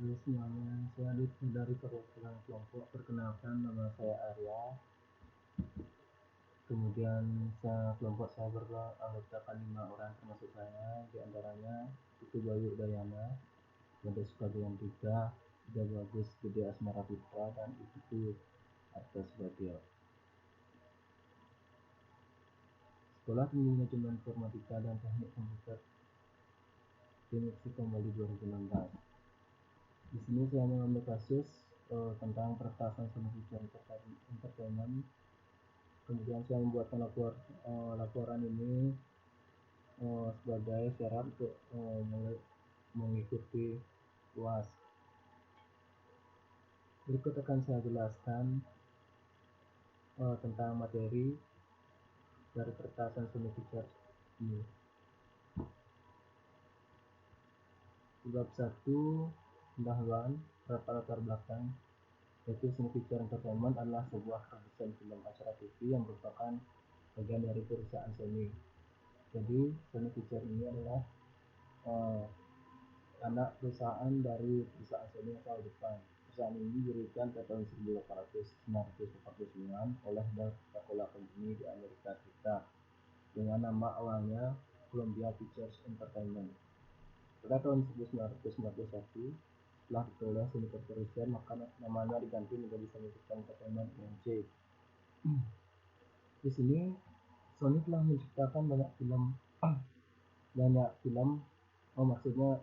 Halo semuanya, saya Adit dari perwakilan kelompok. Perkenalkan, nama saya Arya. Kemudian kelompok saya beranggotakan 5 orang termasuk saya, di antaranya itu Bayu Udayana, Gede Sukadian 3, Ida Bagus, Gede Asmara Putra, dan itu Arta Subagio. Sekolah Tinggi Manajemen Informatika dan Teknik Komputer Dimensi kembali 2016. Di sini saya mengambil kasus tentang peretasan seni entertainment. Kemudian saya membuatkan laporan ini sebagai syarat untuk mengikuti UAS. Berikut akan saya jelaskan tentang materi dari peretasan seni features ini. Bab 1, pendahuluan, latar belakang, yaitu seni feature entertainment adalah sebuah produsen film acara TV yang merupakan bagian dari perusahaan Sony. Jadi Sony Pictures ini adalah anak perusahaan dari perusahaan Sony asal Jepang. Perusahaan ini didirikan pada tahun 1849 oleh The Coca-Cola Company di Amerika Serikat dengan nama awalnya Columbia Pictures Entertainment. Pada tahun 1991, setelah diperoleh Sony Corporation, maka namanya diganti menjadi Sony Pictures Entertainment Inc. Di sini Sony telah menciptakan banyak film, maksudnya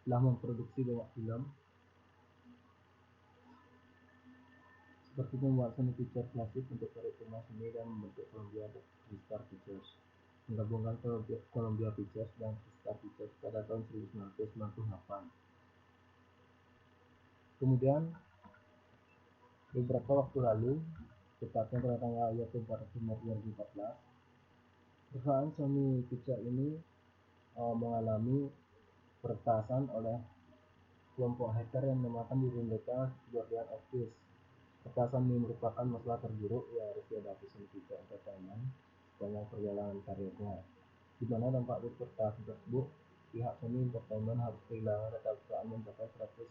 telah memproduksi banyak film seperti membuat Sony Pictures klasik untuk perhitungan seni dan membentuk Columbia Star Pictures, menggabungkan Columbia Pictures dan Star Pictures pada tahun 1998. Kemudian beberapa waktu lalu, tepatnya pada tanggal 24 Oktober 2014, perusahaan Sony Pictures ini mengalami peretasan oleh kelompok hacker yang menamakan diri mereka Guardian of Peace. Peretasan ini merupakan masalah terburuk yang harus dihadapi Sony Pictures Entertainment sepanjang perjalanan karirnya, di mana dampak dari peretasan tersebut pihak Sony Entertainment harus kehilangan data perusahaan mencapai 100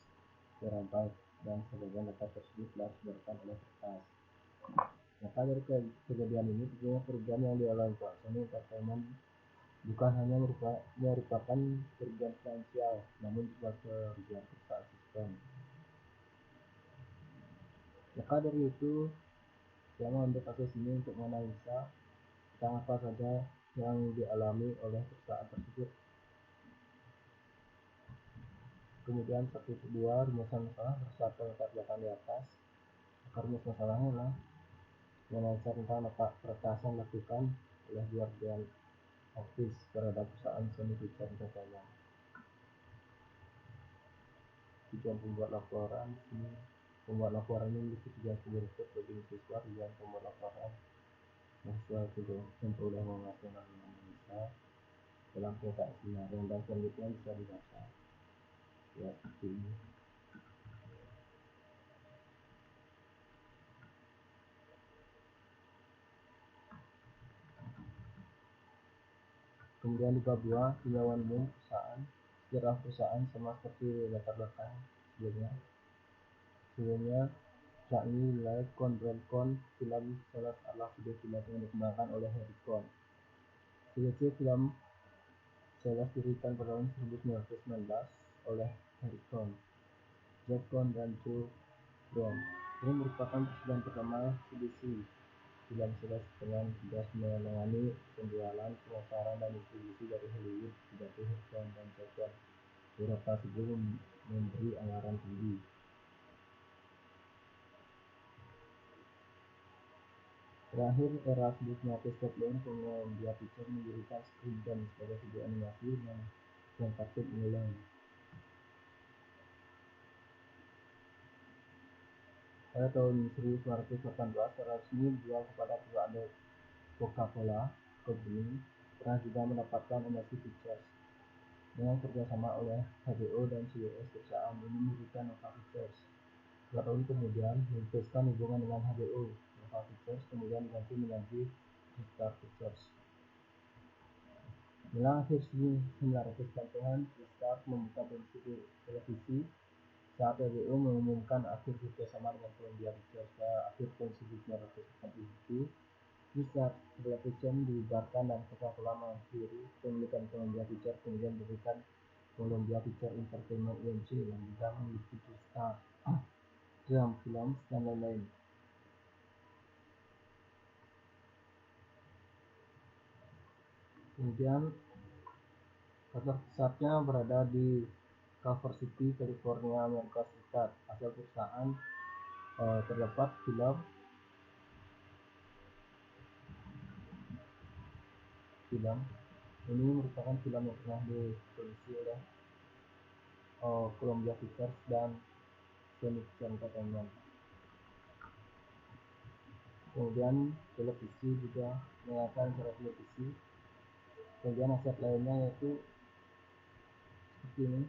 terabyte dan sebagian data tersebut telah disebarkan oleh peretas. Maka dari kejadian ini, tentunya kerugian yang dialami Sony Entertainment bukan hanya merupakan kerugian finansial, namun juga kerugian perusahaan sistem. Maka dari itu, saya mengambil kasus ini untuk menganalisa tentang apa saja yang dialami oleh perusahaan tersebut. Kemudian satu kedua, rumusan masalah berdasarkan latar belakang di atas. Rumus masalahnya adalah menganalisa tentang apa peretasan dilakukan oleh Guardian of Peace terhadap perusahaan Sony Pictures Entertainment. Tujuan pembuat laporan ini, pembuat laporan ini memiliki tujuan berikut bagi siswa. Tujuan pembuat laporan mahasiswa itu memperoleh wawasan Indonesia dalam konteks sinario dan selanjutnya bisa dibaca ya seperti ini. Kemudian di bab 2, tinjauan umum perusahaan, sejarah perusahaan sama seperti latar belakang sebelumnya yakni nilai Con film Sales adalah video film yang dikembangkan oleh Harry Con. Film Sales didirikan pada tahun 1919 oleh Harry Con, Jack Con, dan Joe Brown. Ini merupakan presiden pertama CBC film Sales dengan tugas menangani penjualan, pemasaran, dan distribusi dari Hollywood. Dibantu Harry Con dan Jack Con beberapa sebelum memberi anggaran tinggi. Terakhir era 1940, Columbia Pictures mendirikan Screen Gems sebagai video animasi yang patut mengulang. Pada tahun 1918, secara resmi dijual kepada perusahaan Coca-Cola Company, pernah juga mendapatkan Energy Pictures. Dengan kerjasama oleh HBO dan CBS, perusahaan ini mendirikan Nova Pictures. 2 tahun kemudian memutuskan hubungan dengan HBO. Nova Pictures kemudian diganti menjadi Star Pictures. Menjelang akhir 1990-an, Star membuka produksi televisi saat PBU mengumumkan akhir kerjasama dengan Columbia Pictures pada akhir tahun 1997, Pixar Television dibubarkan dan Coca-Cola mengakhiri kepemilikan Columbia Pictures, kemudian diberikan Columbia Pictures Entertainment Inc. yang juga memiliki Pixar, Triumph Films, dan lain-lain. Kemudian kantor pusatnya berada di Culver City, California, Amerika Serikat. Asal perusahaan terdapat film ini merupakan film yang pernah diproduksi oleh Columbia Pictures dan Phoenix Entertainment. Kemudian televisi juga menayangkan acara televisi. Kemudian aset lainnya yaitu seperti ini.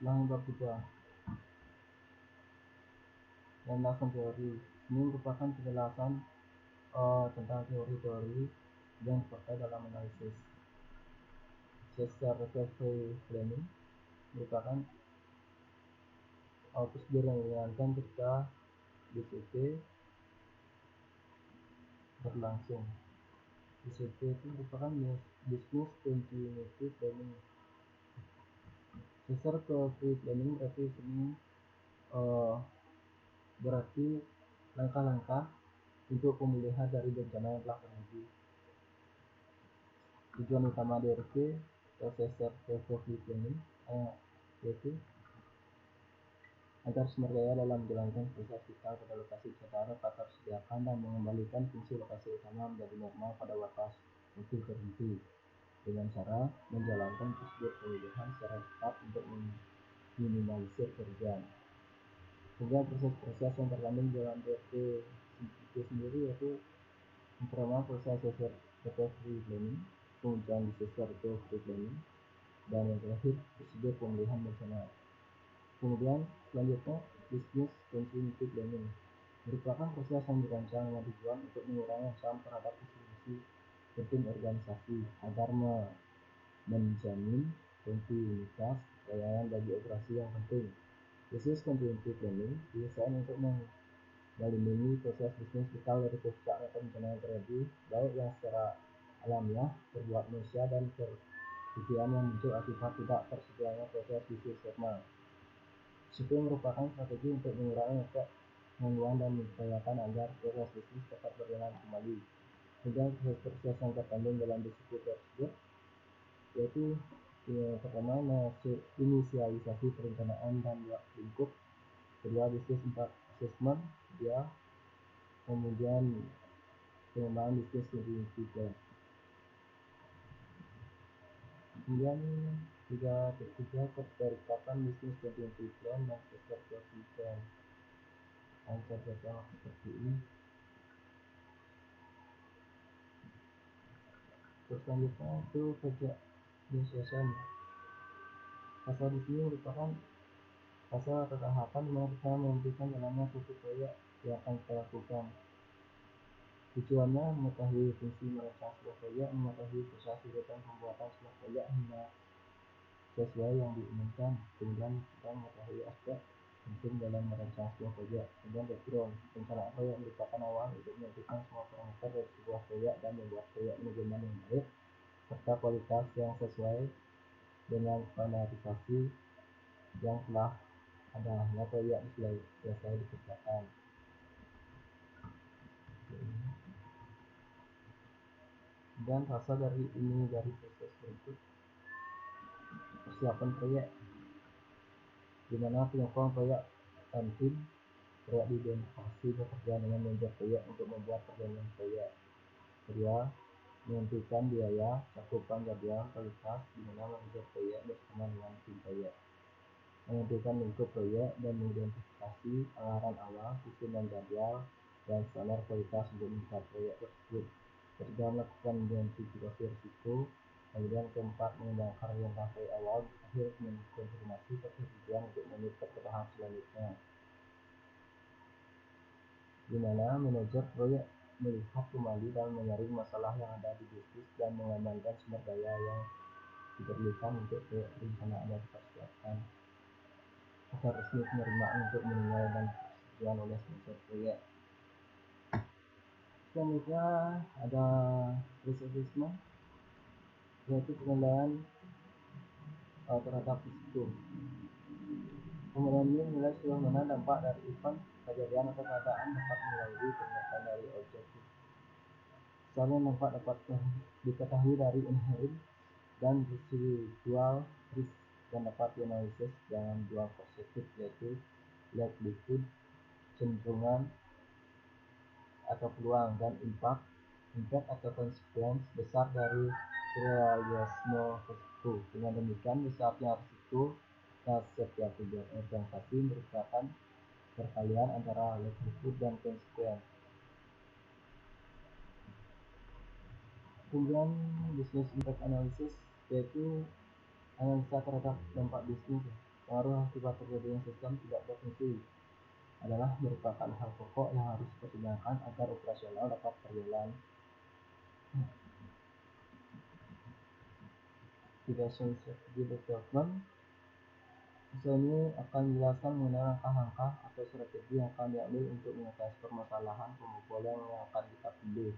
Yang kedua, landasan teori. Ini merupakan penjelasan tentang teori-teori yang dipakai dalam analisis. Caesar Recovery Planning merupakan prosedur yang dijalankan ketika BCP berlangsung. BCP itu merupakan Business Continuity Planning. Caesar Recovery Planning berarti langkah-langkah untuk pemulihan dari bencana yang telah terjadi. Tujuan utama DRP atau Caesar Recovery Planning yaitu agar sumber daya dalam menjalankan proses vital pada lokasi bencana dapat tersediakan dan mengembalikan fungsi lokasi utama menjadi normal pada batas waktu tertentu dengan cara menjalankan prosedur pemulihan secara cepat untuk meminimalisir kerugian. Kemudian proses-proses yang terkandung dalam DRP itu sendiri yaitu yang pertama proses recovery planning, kemudian disaster recovery planning, dan yang terakhir prosedur pemulihan bencana. Kemudian selanjutnya business continuity planning merupakan proses yang dirancang dengan tujuan untuk mengurangi ancaman terhadap fungsi penting organisasi agar menjamin kontinuitas layanan bagi operasi yang penting. Business continuity planning didesain untuk melindungi proses bisnis vital dari puncak atau bencana yang terjadi, baik yang secara alamiah terbuat manusia dan kerugian yang muncul akibat tidak tersedianya proses bisnis normal. Itu merupakan strategi untuk mengurangi efek gangguan dan mengupayakan agar proses bisnis dapat berjalan kembali. Kemudian proses yang terkandung dalam disiplin tersebut yaitu pertama inisialisasi perencanaan dan lingkup, kedua bisnis impact assessment, kemudian pengembangan bisnis continuity plan. Kemudian ketiga keterikatan bisnis continuity plan dan keterikatan plan. Contoh seperti ini. Terus selanjutnya itu kerja initiation. Fase di sini merupakan fase atau tahapan di mana kita menentukan jalannya suatu proyek yang akan kita lakukan. Tujuannya mengetahui fungsi merancang sebuah proyek, mengetahui proses urutan pembuatan sebuah proyek hingga sesuai yang diinginkan. Kemudian kita mengetahui aspek penting dalam merancang sebuah proyek. Kemudian background, perencanaan proyek merupakan awal untuk menentukan semua parameter dari sebuah proyek dan membuat proyek manajemen yang baik serta kualitas yang sesuai dengan standarisasi yang telah ada hingga proyek selesai dikerjakan. Dan fase dari proses berikut persiapan proyek, di mana penyokong proyek dan tim proyek diidentifikasi bekerja dengan manajer proyek untuk membuat perjanjian proyek. Kedua, menentukan biaya, cakupan jadwal, kualitas, di mana manajer proyek bersama dengan tim proyek. Menentukan lingkup proyek dan mengidentifikasi anggaran awal, susunan jadwal, dan standar kualitas untuk mencapai proyek tersebut. Ketiga, melakukan identifikasi risiko. Kemudian keempat, mengembangkan orientasi awal. Akhir, mengkonfirmasi persetujuan untuk menutup ke tahap selanjutnya, di mana manajer proyek melihat kembali dan menyaring masalah yang ada di bisnis dan mengamankan sumber daya yang diperlukan untuk perencanaan dan persiapan agar resmi penerimaan untuk menilai dan persetujuan oleh sponsor proyek. Selanjutnya ada risk assessment, yaitu penilaian terhadap risiko. Kemudian ini menilai sejauh mana dampak dari event, kejadian atau keadaan dapat melalui penilaian dari objektif. Misalnya dampak dapat diketahui dari inherent dan residual risk dan dapat dianalisis dengan dua perspektif, yaitu likelihood, cenderungan atau peluang, dan impact atau konsekuensi besar dari realisme risiko. Dengan demikian, besarnya risiko dan setiap tujuan organisasi merupakan perkalian antara likelihood dan konsekuensi. Kemudian business impact analysis, yaitu analisa terhadap dampak bisnis. Pengaruh akibat terjadinya sistem tidak berfungsi adalah merupakan hal pokok yang harus dipertimbangkan agar operasional dapat berjalan. Direction Strategy Development, ini akan menjelaskan mengenai langkah-langkah atau strategi yang akan diambil untuk mengatasi permasalahan pembobolan yang akan kita pilih,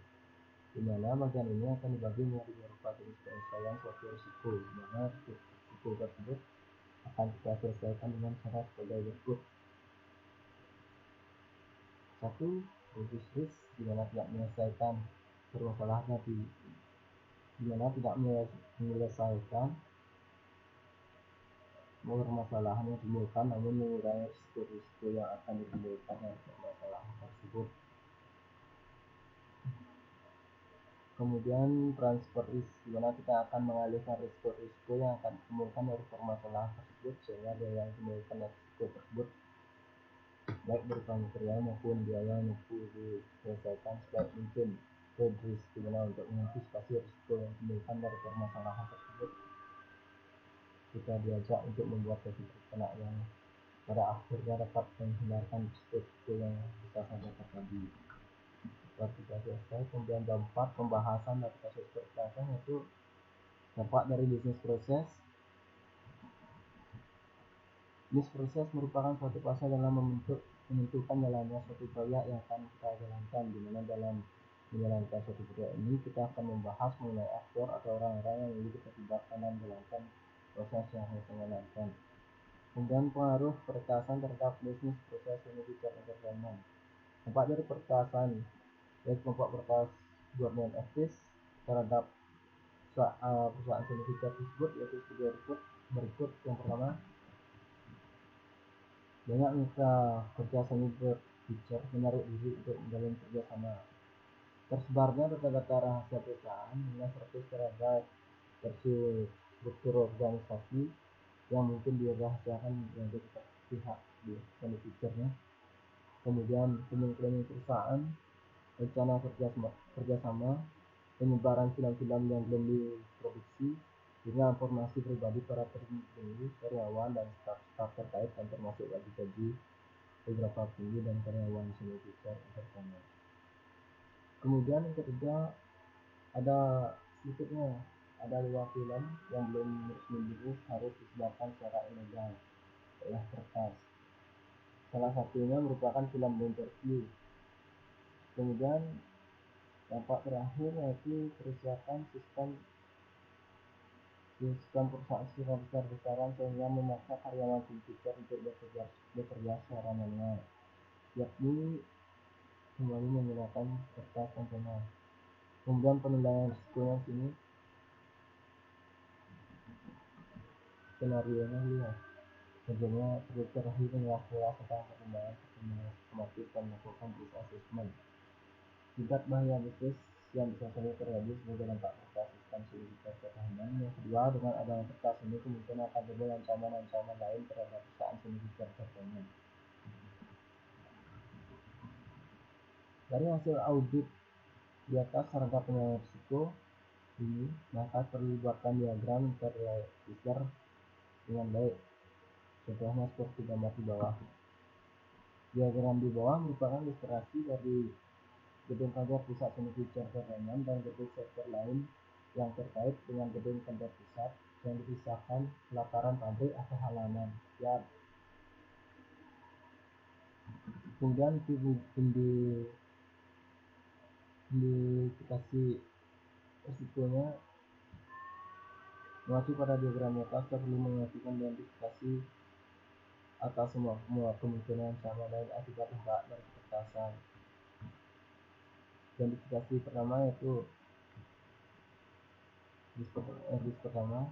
di mana bagian ini akan dibagi menjadi beberapa jenis penyelesaian suatu risiko, di mana risiko tersebut akan kita selesaikan dengan cara sebagai berikut. 1. Reduce risk, di mana tidak menyelesaikan permasalahan di mana tidak menyelesaikan permasalahan yang ditimbulkan, namun mengurangi risiko yang akan ditimbulkan dari permasalahan tersebut. Kemudian transfer risk, di mana kita akan mengalihkan risiko yang akan ditimbulkan dari permasalahan tersebut, sehingga biaya yang ditimbulkan dari risiko tersebut baik berupa material maupun biaya yang diselesaikan sebaik mungkin. Trade risk, di mana untuk mengantisipasi risiko yang ditimbulkan dari permasalahan tersebut, kita diajak untuk membuat suatu rencana yang pada akhirnya dapat menghindarkan risiko yang bisa saja terjadi. Setelah kita selesai, kemudian dampak pembahasan dari kasus perkerasan, yaitu dampak dari bisnis proses. Bisnis proses merupakan suatu fase dalam menentukan jalannya suatu proyek yang akan kita jalankan, di mana dalam menjalankan suatu proyek ini kita akan membahas mengenai aktor atau orang-orang yang memiliki keterlibatan dalam menjalankan proses yang harus dijalankan. Kemudian pengaruh peretasan terhadap bisnis proses signifikan entertainment. Dampak dari peretasan, yaitu dampak peretasan government office terhadap perusahaan signifikan tersebut, yaitu berikut. Yang pertama, banyak mitra kerja seni berpikir menarik diri untuk menjalin kerjasama. Tersebarnya data-data rahasia perusahaan hingga 100 terabyte struktur organisasi yang mungkin dirahasiakan menjadi pihak di seni pikirnya. Kemudian klaim perusahaan, rencana kerjasama, penyebaran film-film yang belum diproduksi, hingga informasi pribadi para petinggi, karyawan, dan staf terkait, dan termasuk gaji beberapa petinggi dan karyawan seni picture entertainment. Kemudian yang ketiga, ada sedikitnya ada 2 film yang belum resmi dirilis harus disebarkan secara ilegal oleh kertas. Salah satunya merupakan film interview. Kemudian dampak terakhir, yaitu kerusakan sistem perusahaan secara besar-besaran sehingga memaksa karyawan komputer untuk bekerja secara manual, yakni kembali menggunakan kertas dan pena. Kemudian penilaian risikonya sini skenario nya lihat tentunya perlu terakhir adalah tentang perkembangan otomatis dan melakukan risk assessment. Tingkat bahaya bisnis yang bisa saja terjadi sebagai dampak kertas sistem signifikan pertahanan. Yang kedua, dengan adanya kertas ini kemungkinan akan timbul ancaman lain terhadap perusahaan signifikan pertahanan. Dari hasil audit di atas terhadap penilaian risiko ini, maka perlu dibuatkan diagram terrealisir dengan baik. Contohnya seperti gambar di bawah. Diagram di bawah merupakan ilustrasi dari gedung kantor pusat semi server ringan dan gedung server lain yang terkait dengan gedung kantor pusat yang dipisahkan pelataran pabrik atau halaman. Ya, kemudian indikasi risikonya mengacu pada diagram nyata, kita perlu mengajukan identifikasi atas semua kemungkinan sama lain akibat dampak dari kertasan. Identifikasi pertama yaitu risk pertama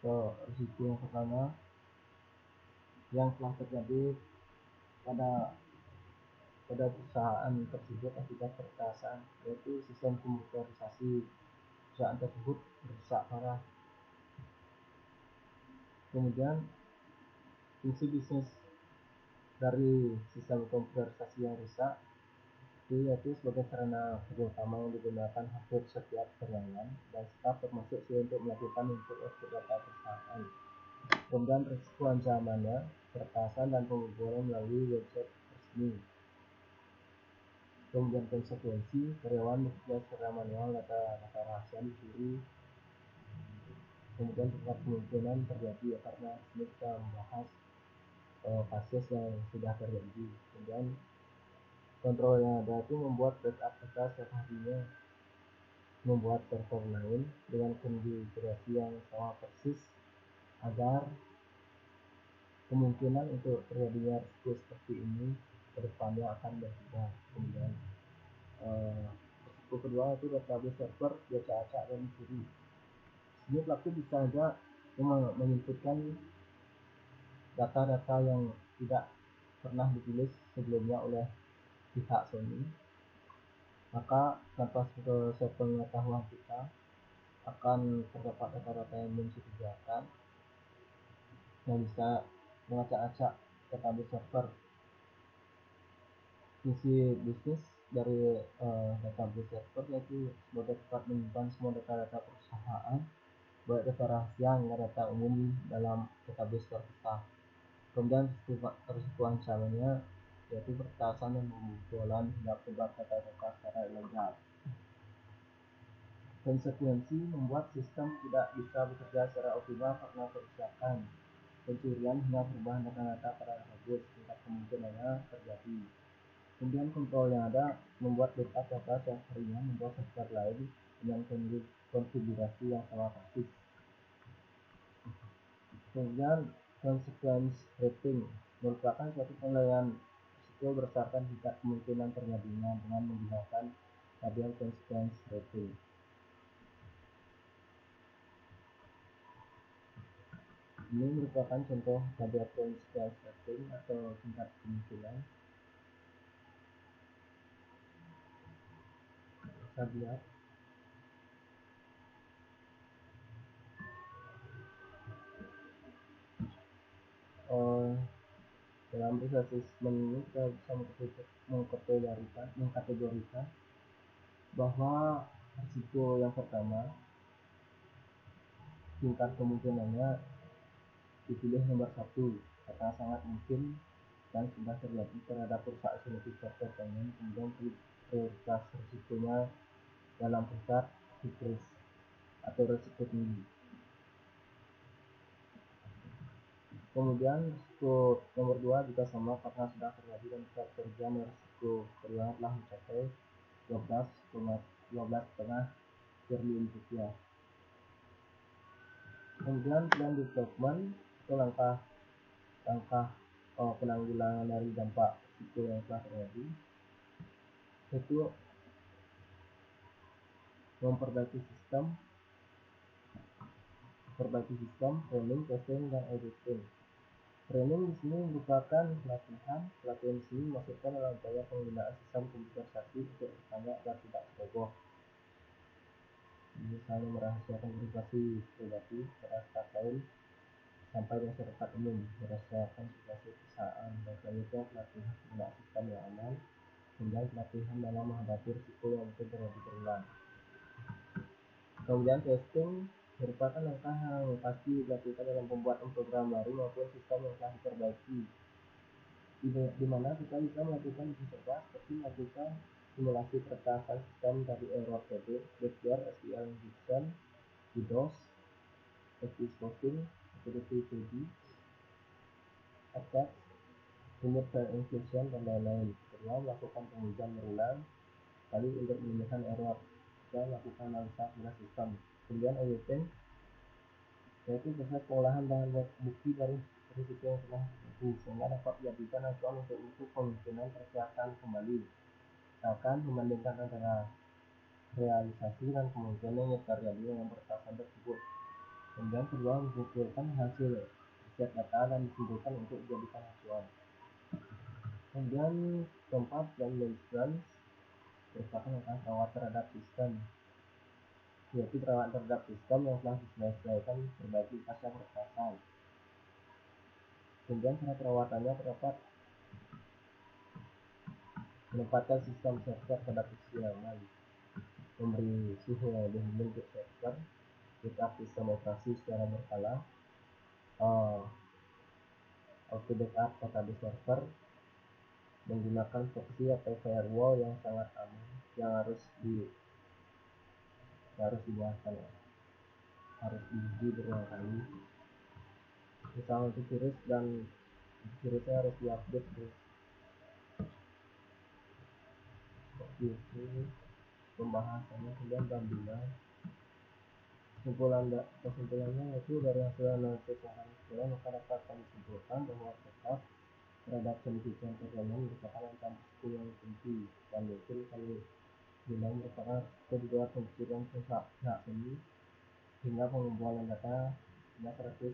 atau risiko yang pertama yang telah terjadi pada perusahaan tersebut akibat peretasan, yaitu sistem komputerisasi perusahaan tersebut rusak parah. Kemudian fungsi bisnis dari sistem komputerisasi yang rusak itu yaitu sebagai sarana kerja utama yang digunakan hampir setiap karyawan dan staf termasuk untuk melakukan input output data perusahaan. Kemudian risiko ancamannya peretasan dan pembobolan melalui website resmi. Kemudian konsekuensi karyawan bekerja secara manual, data rahasia dicuri. Kemudian tingkat kemungkinan terjadi karena ini kita membahas kasus yang sudah terjadi. Kemudian kontrol yang ada itu membuat backup data setiap harinya, membuat server lain dengan konfigurasi yang sama persis agar kemungkinan untuk terjadinya risiko seperti ini kedepannya akan berubah. Kemudian risiko kedua itu database server acak-acak dan dicuri. Ini pelaku bisa saja menginputkan data-data yang tidak pernah ditulis sebelumnya oleh pihak Sony, maka tanpa sepengetahuan kita akan terdapat data-data yang mencurigakan yang bisa mengacak-acak database server. Fungsi bisnis dari database server yaitu sebagai tempat menyimpan semua data-data perusahaan, baik data rahasia hingga data umum dalam database terpisah. Kemudian risiko ancamannya yaitu peretasan dan pembobolan hingga perubahan data-data secara ilegal. Konsekuensi membuat sistem tidak bisa bekerja secara optimal karena kerusakan, pencurian hingga perubahan data-data pada database tingkat kemungkinannya terjadi. Kemudian kontrol yang ada membuat backup data setiap harinya, membuat server lain dengan konfigurasi yang sama persis. Kemudian consequence rating merupakan suatu penilaian risiko berdasarkan tingkat kemungkinan terjadinya dengan menggunakan tabel consequence rating. Ini merupakan contoh tabel consequence rating atau tingkat kemungkinan. Kita lihat dalam risk assessment ini kita bisa mengkategorikan bahwa risiko yang pertama tingkat kemungkinannya dipilih nomor 1 karena sangat mungkin dan sudah terjadi terhadap perusahaan solusi software payment. Kemudian prioritas risikonya dalam pusat decrease atau risiko tinggi. Kemudian risiko nomor 2 juga sama karena sudah terjadi dan tingkat kerugian risiko kedua telah mencapai 12,5 triliun rupiah. Kemudian plan development itu langkah penanggulangan dari dampak risiko yang telah terjadi, itu memperbaiki sistem, training, testing, dan auditing. Training di sini merupakan pelatihan di sini masukkan dalam upaya penggunaan sistem komputerisasi untuk bertanya agar tidak ceroboh, misalnya merahasiakan privasi pribadi pada staf lain sampai masyarakat umum berdasarkan privasi perusahaan. Dan selanjutnya pelatihan penggunaan sistem yang aman, kemudian pelatihan dalam menghadapi risiko yang mungkin terjadi berulang. Kemudian testing merupakan langkah yang pasti dilakukan dalam pembuatan program baru maupun sistem yang telah diperbaiki, di mana kita bisa melakukan itu saja seperti melakukan simulasi pertahanan sistem dari error tadi, backward SQL injection, DDoS, active scoping, security tadi, attack, remote file inclusion, dan lain-lain. Kedua, melakukan pengujian berulang kali untuk menemukan error. Ketiga, melakukan analisa pada sistem. Kemudian auditing, yaitu proses pengolahan bahan bukti dari risiko yang telah terjadi sehingga dapat dijadikan acuan untuk kemungkinan persiapan kembali. Misalkan membandingkan antara realisasi dan kemungkinan yang terjadi dengan pertasan tersebut. Kemudian kedua, mengumpulkan hasil riset data dan dikumpulkan untuk dijadikan acuan. Kemudian keempat, dan maintenance merupakan langkah perawat terhadap sistem, yaitu perawat terhadap sistem yang telah diselesaikan berbagai pasca peretasan. Kemudian cara perawatannya terdapat menempatkan sistem server pada posisi aman, memberi suhu yang lebih dingin untuk server, backup sistem operasi secara berkala, auto backup database server, menggunakan proxy atau firewall yang sangat aman yang harus dibuatkan, harus diuji berulang kali. Misalnya untuk virus dan virusnya harus diupdate terus. Seperti itu pembahasannya. Kemudian bandingan, kesimpulannya yaitu dari hasil analisis yang kami peroleh, maka dapat kami simpulkan bahwa tetap terhadap kondisi perjalanan merupakan ancaman risiko yang tinggi dan mungkin kami bilang merupakan kedua pencurian pihak ini hingga pengumpulan data hingga 100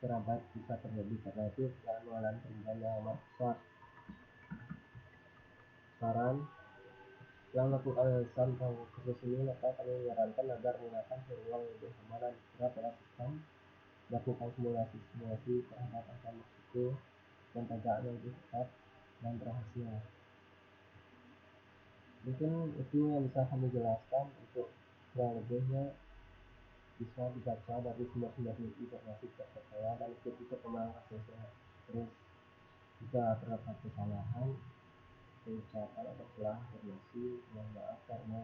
terabyte bisa terjadi. Karena itu kita mengalami kerugian yang amat besar. Saran, setelah melakukan analisa tentang kasus ini, maka kami menyarankan agar menggunakan firewall yang lebih aman dan segera pada sistem, lakukan simulasi terhadap ancaman risiko dan penjagaan yang lebih tepat dan berhasil. Mungkin itu yang bisa kami jelaskan. Untuk kurang lebihnya bisa dibaca dari sumber-sumber informasi terpercaya dan ikuti perkembangan kasusnya. Terus jika terdapat kesalahan pengucapan atau kesalahan informasi, mohon maaf karena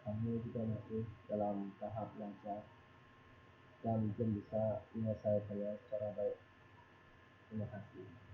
kami juga masih dalam tahap belajar dan belum bisa menyelesaikannya secara baik. Terima kasih.